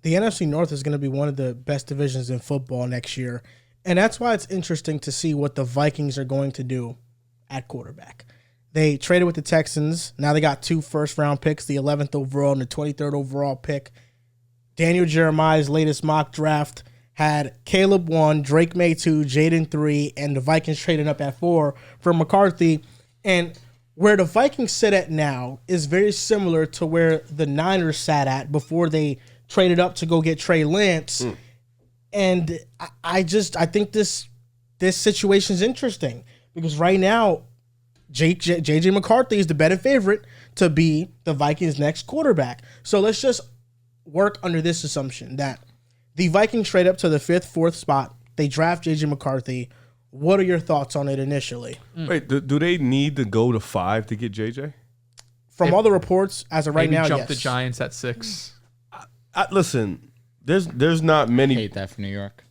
the NFC North is going to be one of the best divisions in football next year. And that's why it's interesting to see what the Vikings are going to do at quarterback. They traded with the Texans. Now they got 2 first-round picks, the 11th overall and the 23rd overall pick. Daniel Jeremiah's latest mock draft had Caleb 1, Drake May 2, Jaden 3, and the Vikings traded up at 4 for McCarthy. And where the Vikings sit at now is very similar to where the Niners sat at before they traded up to go get Trey Lance. And I think this situation is interesting because right now, J.J. McCarthy is the better favorite to be the Vikings' next quarterback. So let's just work under this assumption that the Vikings trade up to the 5th, 4th spot. They draft J.J. McCarthy. What are your thoughts on it initially? Wait, do they need to go to 5 to get J.J.? From all the reports, as of right now, jump yes. the Giants at 6. Listen, there's not many. I hate that for New York.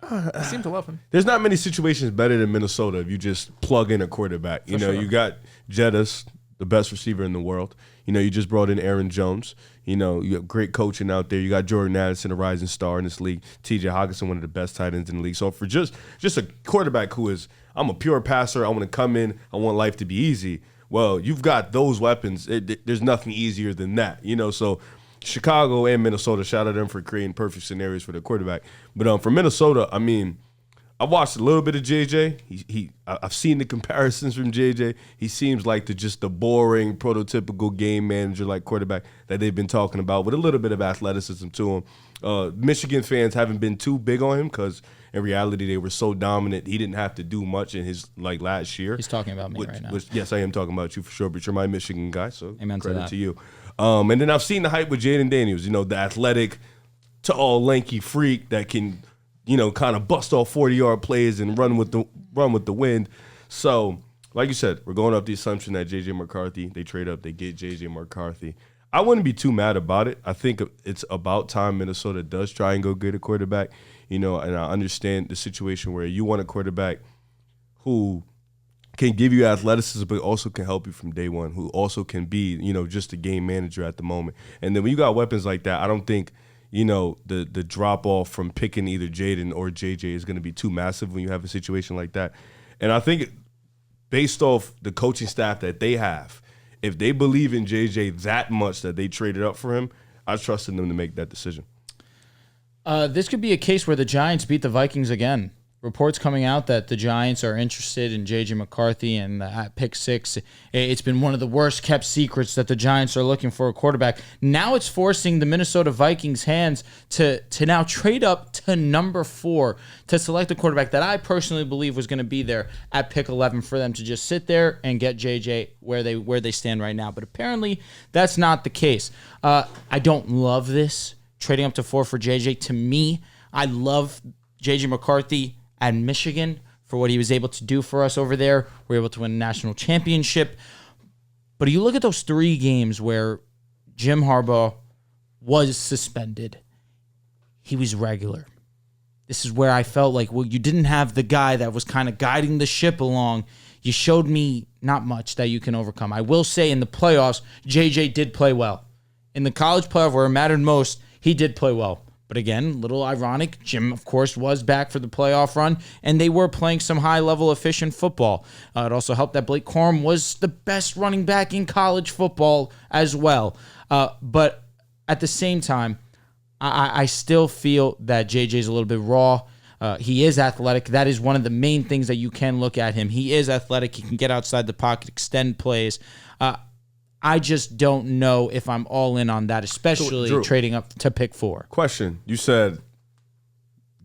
I seem to love him. There's not many situations better than Minnesota if you just plug in a quarterback. You know, you got Jettis, the best receiver in the world. You know, you just brought in Aaron Jones. You know, you have great coaching out there. You got Jordan Addison, a rising star in this league. T.J. Hockenson, one of the best tight ends in the league. So for just a quarterback who is, I'm a pure passer. I want to come in. I want life to be easy. Well, you've got those weapons. There's nothing easier than that. You know, so Chicago and Minnesota, shout out to them for creating perfect scenarios for their quarterback. But for Minnesota, I mean, I watched a little bit of JJ. I've seen the comparisons from JJ. He seems like the boring, prototypical game manager like quarterback that they've been talking about with a little bit of athleticism to him. Michigan fans haven't been too big on him because in reality they were so dominant he didn't have to do much in his last year. He's talking about me right now. Yes, I am talking about you for sure, but you're my Michigan guy, so Amen credit to to you. And then I've seen the hype with Jaden Daniels, you know, the athletic, tall, lanky freak that can, you know, kind of bust off 40-yard plays and run with the wind. So, like you said, we're going off the assumption that J.J. McCarthy, they trade up, they get J.J. McCarthy. I wouldn't be too mad about it. I think it's about time Minnesota does try and go get a quarterback, you know, and I understand the situation where you want a quarterback who can give you athleticism, but also can help you from day one, who also can be, you know, just a game manager at the moment. And then when you got weapons like that, I don't think, you know, the drop off from picking either Jaden or JJ is going to be too massive when you have a situation like that. And I think based off the coaching staff that they have, if they believe in JJ that much that they traded up for him, I trust in them to make that decision. This could be a case where the Giants beat the Vikings again. Reports coming out that the Giants are interested in J.J. McCarthy and at pick 6. It's been one of the worst kept secrets that the Giants are looking for a quarterback. Now it's forcing the Minnesota Vikings' hands to now trade up to number 4 to select a quarterback that I personally believe was going to be there at pick 11 for them to just sit there and get J.J. where they stand right now. But apparently that's not the case. I don't love this, trading up to 4 for J.J. To me, I love J.J. McCarthy at Michigan for what he was able to do for us over there. We were able to win a national championship. But you look at those 3 games where Jim Harbaugh was suspended. He was regular. This is where I felt like, well, you didn't have the guy that was kind of guiding the ship along. You showed me not much that you can overcome. I will say in the playoffs, JJ did play well. In the college playoff where it mattered most, he did play well. But again, a little ironic, Jim, of course, was back for the playoff run, and they were playing some high-level, efficient football. It also helped that Blake Corum was the best running back in college football as well. But at the same time, I still feel that JJ's a little bit raw. He is athletic. That is one of the main things that you can look at him. He is athletic. He can get outside the pocket, extend plays. I just don't know if I'm all in on that, especially Drew, trading up to pick 4. Question. You said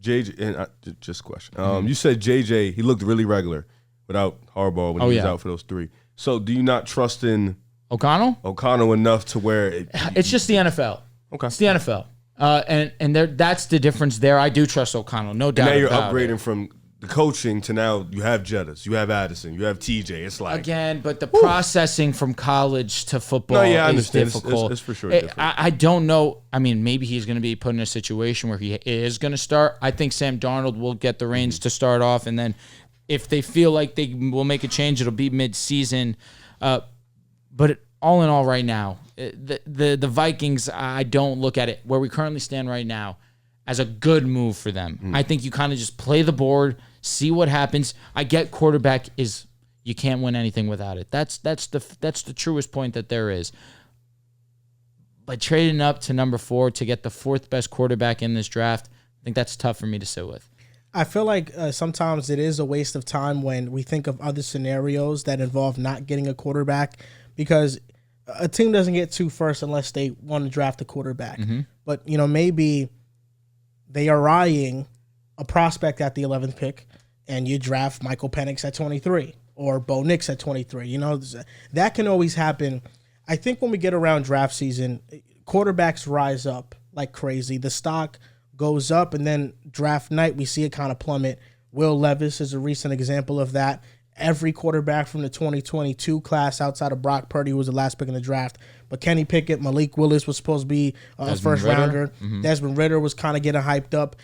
JJ, and just question. You said JJ, he looked really regular without Harbaugh when he was out for those 3. So do you not trust in O'Connell enough to where it's just the NFL. Okay. It's the NFL. And that's the difference there. I do trust O'Connell, no doubt. And now you're about upgrading it. From the coaching to now you have Jettis, you have Addison, you have TJ. It's like again, but the processing from college to football is difficult. It's for sure different. I don't know. I mean, maybe he's going to be put in a situation where he is going to start. I think Sam Darnold will get the reins to start off, and then if they feel like they will make a change, it'll be mid-season. But all in all, right now, the Vikings, I don't look at it where we currently stand right now as a good move for them. I think you kind of just play the board, see what happens. I get quarterback is you can't win anything without it. That's the truest point that there is. But trading up to number 4 to get the 4th best quarterback in this draft, I think that's tough for me to sit with. I feel like sometimes it is a waste of time when we think of other scenarios that involve not getting a quarterback, because a team doesn't get 2 first unless they want to draft a quarterback. But, maybe they are eyeing a prospect at the 11th pick and you draft Michael Penix at 23 or Bo Nix at 23. That can always happen. I think when we get around draft season, quarterbacks rise up like crazy. The stock goes up, and then draft night, we see it kind of plummet. Will Levis is a recent example of that. Every quarterback from the 2022 class outside of Brock Purdy, who was the last pick in the draft, but Kenny Pickett, Malik Willis was supposed to be a first rounder. Desmond Ridder was kind of getting hyped up.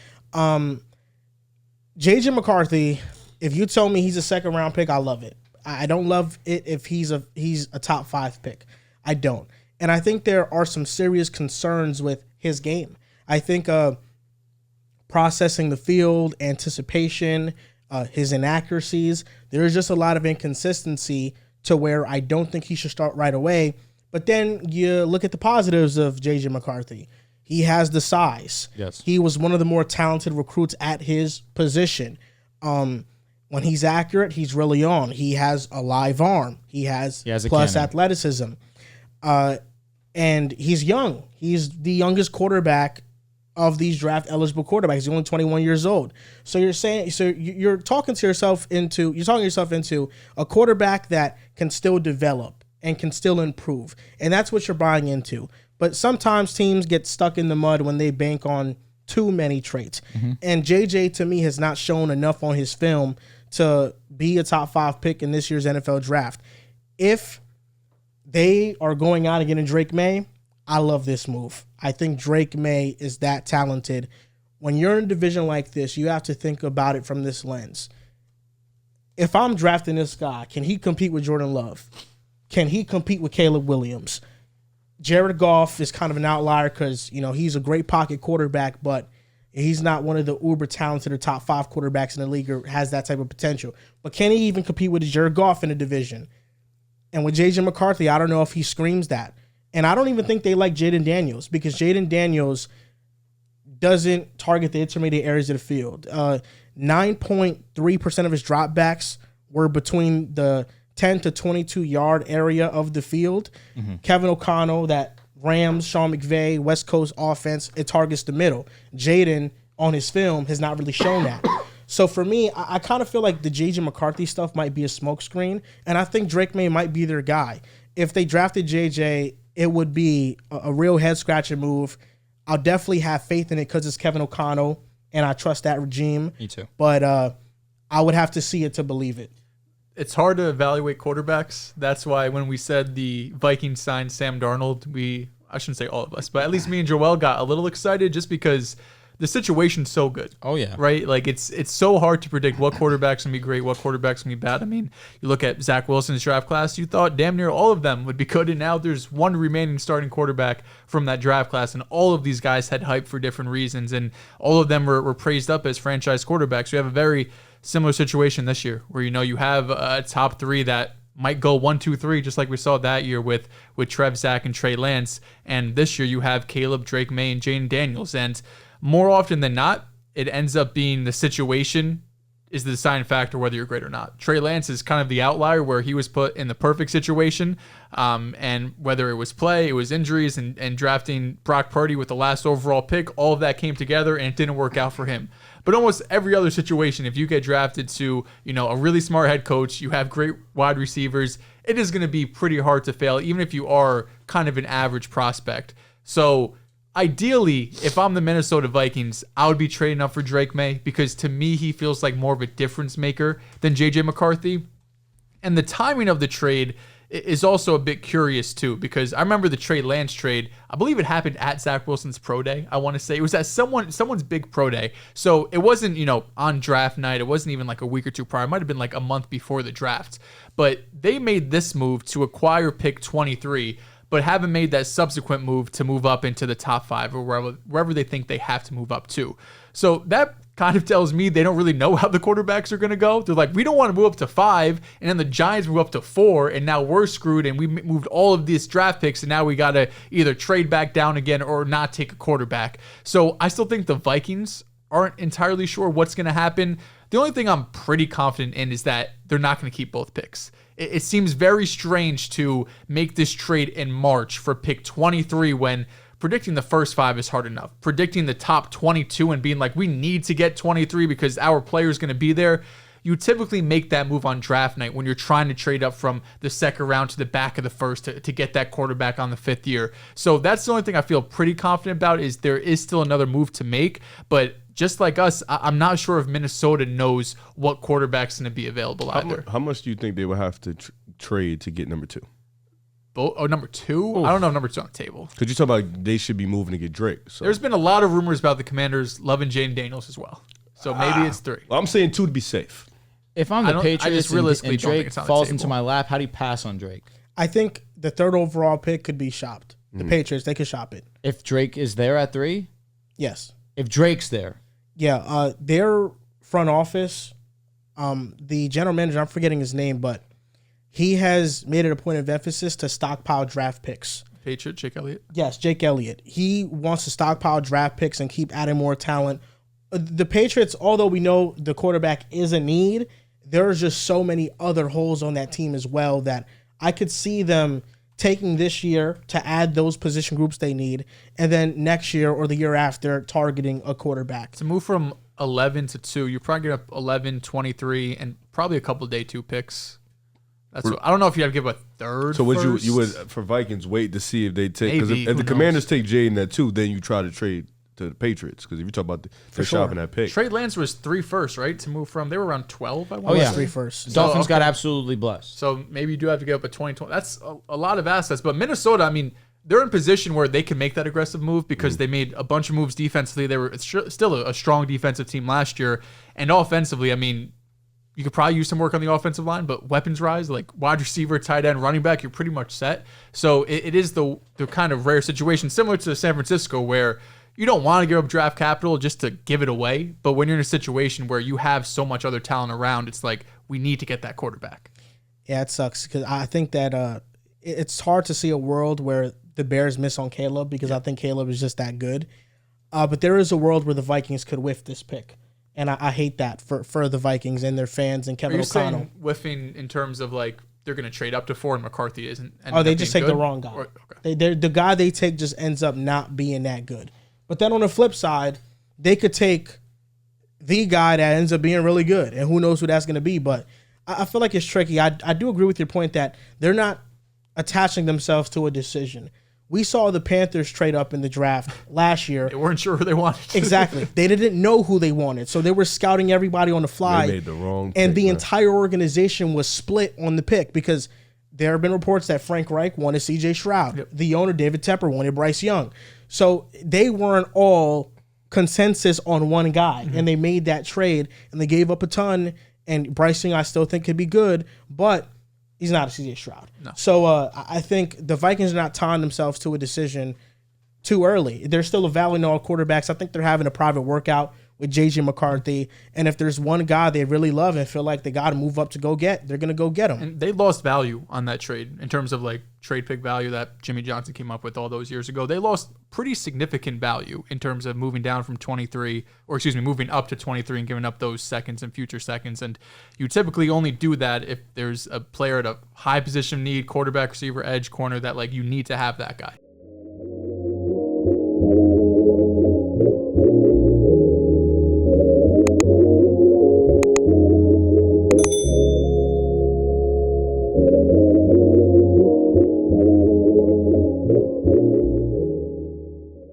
J.J. McCarthy, if you tell me he's a second round pick, I love it. I don't love it if he's a top 5 pick. I don't. And I think there are some serious concerns with his game. I think processing the field, anticipation, his inaccuracies, there's just a lot of inconsistency to where I don't think he should start right away. But then you look at the positives of J.J. McCarthy. He has the size. Yes. He was one of the more talented recruits at his position. When he's accurate, he's really on. He has a live arm. He has plus athleticism. And he's young. He's the youngest quarterback of these draft eligible quarterbacks. He's only 21 years old. So you're talking yourself into a quarterback that can still develop and can still improve. And that's what you're buying into. But sometimes teams get stuck in the mud when they bank on too many traits. And JJ, to me, has not shown enough on his film to be a top 5 pick in this year's NFL draft. If they are going out and getting Drake May, I love this move. I think Drake May is that talented. When you're in a division like this, you have to think about it from this lens. If I'm drafting this guy, can he compete with Jordan Love? Can he compete with Caleb Williams? Jared Goff is kind of an outlier because, he's a great pocket quarterback, but he's not one of the uber talented or top 5 quarterbacks in the league or has that type of potential. But can he even compete with Jared Goff in the division? And with J.J. McCarthy, I don't know if he screams that. And I don't even think they like Jaden Daniels because Jaden Daniels doesn't target the intermediate areas of the field. 9.3% of his dropbacks were between the 10 to 22-yard area of the field. Kevin O'Connell, that Rams, Sean McVay, West Coast offense, it targets the middle. Jaden, on his film, has not really shown that. So for me, I kind of feel like the J.J. McCarthy stuff might be a smokescreen, and I think Drake May might be their guy. If they drafted J.J., it would be a real head-scratching move. I'll definitely have faith in it because it's Kevin O'Connell, and I trust that regime. Me too. But I would have to see it to believe it. It's hard to evaluate quarterbacks. That's why when we said the Vikings signed Sam Darnold, I shouldn't say all of us, but at least me and Joel got a little excited just because the situation's so good. Oh, yeah. Right? Like, it's so hard to predict what quarterback's going to be great, what quarterback's going to be bad. I mean, you look at Zach Wilson's draft class, you thought damn near all of them would be good, and now there's one remaining starting quarterback from that draft class, and all of these guys had hype for different reasons, and all of them were praised up as franchise quarterbacks. You have a very similar situation this year where, you have a top 3 that might go 1, 2, 3, just like we saw that year with Trev, Zach, and Trey Lance. And this year you have Caleb, Drake May, and Jaden Daniels. And more often than not, it ends up being the situation is the deciding factor whether you're great or not. Trey Lance is kind of the outlier where he was put in the perfect situation. And whether it was play, it was injuries, and drafting Brock Purdy with the last overall pick, all of that came together and it didn't work out for him. But almost every other situation, if you get drafted to, a really smart head coach, you have great wide receivers, it is going to be pretty hard to fail, even if you are kind of an average prospect. So ideally, if I'm the Minnesota Vikings, I would be trading up for Drake May because to me, he feels like more of a difference maker than J.J. McCarthy. And the timing of the trade is also a bit curious too, because I remember the Trey Lance trade. I believe it happened at Zach Wilson's pro day. I want to say it was at someone's big pro day. So it wasn't, on draft night. It wasn't even like a week or two prior. It might have been like a month before the draft. But they made this move to acquire pick 23, but haven't made that subsequent move to move up into the top 5 or wherever they think they have to move up to. So that kind of tells me they don't really know how the quarterbacks are going to go. They're like, we don't want to move up to 5, and then the Giants move up to 4, and now we're screwed, and we moved all of these draft picks, and now we got to either trade back down again or not take a quarterback. So I still think the Vikings aren't entirely sure what's going to happen. The only thing I'm pretty confident in is that they're not going to keep both picks. It seems very strange to make this trade in March for pick 23 when predicting the first 5 is hard enough. Predicting the top 22 and being like, we need to get 23 because our player is going to be there. You typically make that move on draft night when you're trying to trade up from the second round to the back of the first to get that quarterback on the 5th year. So that's the only thing I feel pretty confident about, is there is still another move to make. But just like us, I'm not sure if Minnesota knows what quarterback's going to be available either. How much do you think they would have to trade to get number 2? Number 2? Oof. I don't know if number 2 on the table. Because you talk about they should be moving to get Drake. So. There's been a lot of rumors about the Commanders loving Jaden Daniels as well. So maybe it's 3. Well, I'm saying 2 to be safe. If I'm the Patriots realistically and Drake falls into my lap, how do you pass on Drake? I think the 3rd overall pick could be shopped. The Patriots, they could shop it. If Drake is there at 3? Yes. If Drake's there? Yeah. Their front office, the general manager, I'm forgetting his name, but he has made it a point of emphasis to stockpile draft picks. Patriot, Jake Elliott? Yes, Jake Elliott. He wants to stockpile draft picks and keep adding more talent. The Patriots, although we know the quarterback is a need, there's just so many other holes on that team as well that I could see them taking this year to add those position groups they need, and then next year or the year after targeting a quarterback. To move from 11 to 2, you're probably going to have 11, 23, and probably a couple day 2 picks. I don't know if you have to give a 3rd. So would first. you would for Vikings wait to see if they take, because Maybe. if the Who Commanders take Jaden at 2, then you try to trade to the Patriots, because if you talk about they're shopping that pick. Trey Lance was 3 first, right? To move from, they were around 12. I want. Oh yeah, 3 first. Dolphins got absolutely blessed. So maybe you do have to give up a 2020. That's a lot of assets. But Minnesota, I mean, they're in position where they can make that aggressive move because they made a bunch of moves defensively. They were still a strong defensive team last year. And offensively, I mean, you could probably use some work on the offensive line, but weapons rise, like wide receiver, tight end, running back, you're pretty much set. So it is the kind of rare situation, similar to San Francisco, where you don't want to give up draft capital just to give it away. But when you're in a situation where you have so much other talent around, it's like, we need to get that quarterback. Yeah, it sucks because I think that it's hard to see a world where the Bears miss on Caleb, because I think Caleb is just that good. But there is a world where the Vikings could whiff this pick. And I hate that for the Vikings and their fans and Kevin O'Connell. Saying whiffing in terms of like they're going to trade up to 4 and McCarthy isn't? They just take the wrong guy. The guy they take just ends up not being that good. But then on the flip side, they could take the guy that ends up being really good, and who knows who that's going to be. But I feel like it's tricky. I do agree with your point that they're not attaching themselves to a decision. We saw the Panthers trade up in the draft last year. They weren't sure who they wanted. Exactly. They didn't know who they wanted, so they were scouting everybody on the fly. They made the wrong and pick, the man. entire organization was split on the pick, because there have been reports that Frank Reich wanted C.J. Stroud. Yep. The owner, David Tepper, wanted Bryce Young. So they weren't all consensus on one guy, and they made that trade, and they gave up a ton. And Bryce Young, I still think, could be good, but he's not a C.J. Stroud. No. So I think the Vikings are not tying themselves to a decision too early. They're still evaluating all quarterbacks. I think they're having a private workout with J.J. McCarthy. And if there's one guy they really love and feel like they got to move up to go get, they're going to go get him. And they lost value on that trade in terms of like trade pick value that Jimmy Johnson came up with all those years ago. They lost pretty significant value in terms of moving down from 23, or excuse me, moving up to 23 and giving up those seconds and future seconds. And you typically only do that if there's a player at a high position need, quarterback, receiver, edge, corner, that like you need to have that guy.